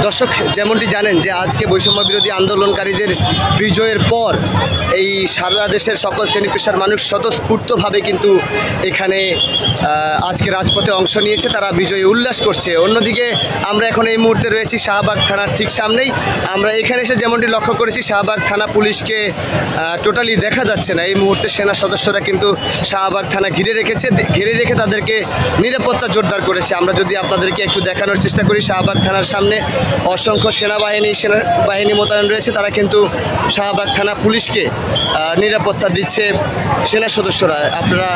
দর্শক, যেমনটি জানেন যে আজকে বৈষম্য বিরোধী আন্দোলনকারীদের বিজয়ের পর এই সারা দেশের সকল শ্রেণী পেশার মানুষ স্বতঃস্ফূর্তভাবে কিন্তু এখানে আজকে রাজপথে অংশ নিয়েছে, তারা বিজয়ী উল্লাস করছে। অন্যদিকে আমরা এখন এই মুহূর্তে রয়েছি শাহবাগ থানার ঠিক সামনেই। আমরা এখানে এসে যেমনটি লক্ষ্য করেছি, শাহবাগ থানা পুলিশকে টোটালি দেখা যাচ্ছে না। এই মুহূর্তে সেনা সদস্যরা কিন্তু শাহবাগ থানা ঘিরে রেখে তাদেরকে নিরাপত্তা জোরদার করেছে। আমরা যদি আপনাদেরকে একটু দেখানোর চেষ্টা করি, শাহবাগ থানার সামনে অসংখ্য সেনাবাহিনী মোতায়েন রয়েছে। তারা কিন্তু শাহবাগ থানা পুলিশকে নিরাপত্তা দিচ্ছে সেনা সদস্যরা। আপনারা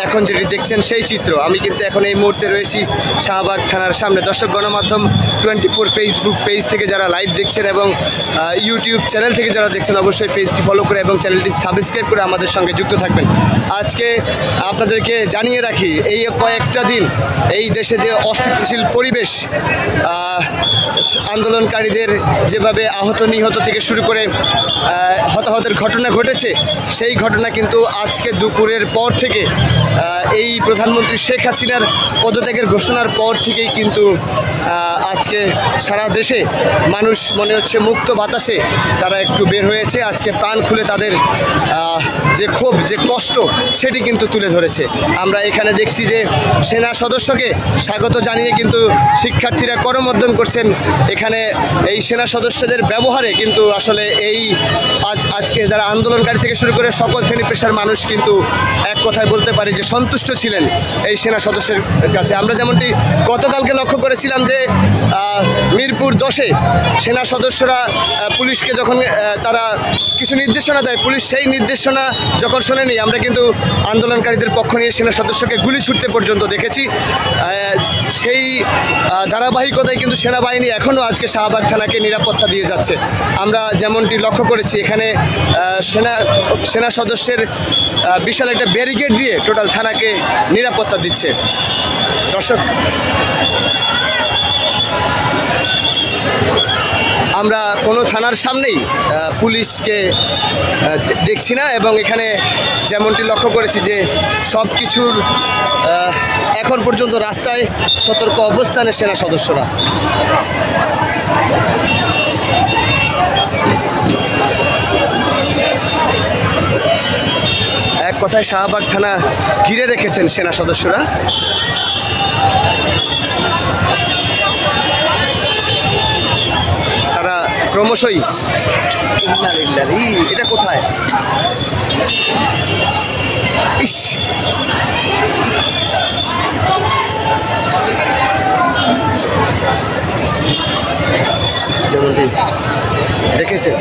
এখন যেটি দেখছেন সেই চিত্র। আমি কিন্তু এখন এই মুহূর্তে রয়েছি শাহবাগ থানার সামনে। দর্শক, গণমাধ্যম 24 ফেসবুক পেজ থেকে যারা লাইভ দেখছেন এবং ইউটিউব চ্যানেল থেকে যারা দেখছেন, অবশ্যই পেজটি ফলো করে এবং চ্যানেলটি সাবস্ক্রাইব করে আমাদের সঙ্গে যুক্ত থাকবেন। আজকে আপনাদেরকে জানিয়ে রাখি, এই কয়েকটা দিন এই দেশে যে অস্থিতিশীল পরিবেশ, আন্দোলনকারীদের যেভাবে আহত নিহত থেকে শুরু করে হতাহতের ঘটনা ঘটেছে, সেই ঘটনা কিন্তু আজকে দুপুরের পর থেকে, এই প্রধানমন্ত্রী শেখ হাসিনার পদত্যাগের ঘোষণার পর থেকেই কিন্তু আজকে সারা দেশে মানুষ মনে হচ্ছে মুক্ত বাতাসে তারা একটু বের হয়েছে। আজকে প্রাণ খুলে তাদের যে ক্ষোভ, যে কষ্ট, সেটি কিন্তু তুলে ধরেছে। আমরা এখানে দেখছি যে সেনা সদস্যকে স্বাগত জানিয়ে কিন্তু শিক্ষার্থীরা করমর্দন করছেন। এখানে এই সেনা সদস্যদের ব্যবহারে কিন্তু আসলে এই আজকে যারা আন্দোলনকারী থেকে শুরু করে সকল শ্রেণী পেশার মানুষ কিন্তু এক কথায় বলতে পারি যে সন্তুষ্ট ছিলেন এই সেনা সদস্যের কাছে। আমরা যেমনটি গতকালকে লক্ষ্য করেছিলাম যে মিরপুর 10-এ সেনা সদস্যরা পুলিশকে যখন তারা কিছু নির্দেশনা দেয়, পুলিশ সেই নির্দেশনা যখন শোনেনি, আমরা কিন্তু আন্দোলনকারীদের পক্ষ নিয়ে সেনা সদস্যকে গুলি ছুটতে পর্যন্ত দেখেছি। সেই ধারাবাহিকতায় কিন্তু সেনাবাহিনী এখনও আজকে শাহবাগ থানাকে নিরাপত্তা দিয়ে যাচ্ছে। আমরা যেমনটি লক্ষ্য করেছি, এখানে সেনা সদস্যের বিশাল একটা ব্যারিকেড দিয়ে টোটাল থানাকে নিরাপত্তা দিচ্ছে। দর্শক, আমরা কোনো থানার সামনেই পুলিশকে দেখছি না এবং এখানে যেমনটি লক্ষ্য করেছি যে সব কিছুর এখন পর্যন্ত রাস্তায় সতর্ক অবস্থানে সেনা সদস্যরা। এক কথায় শাহবাগ থানা ঘিরে রেখেছেন সেনা সদস্যরা। তারা ক্রমশই, এটা কোথায়, ইস, যেমনটি দেখেছেন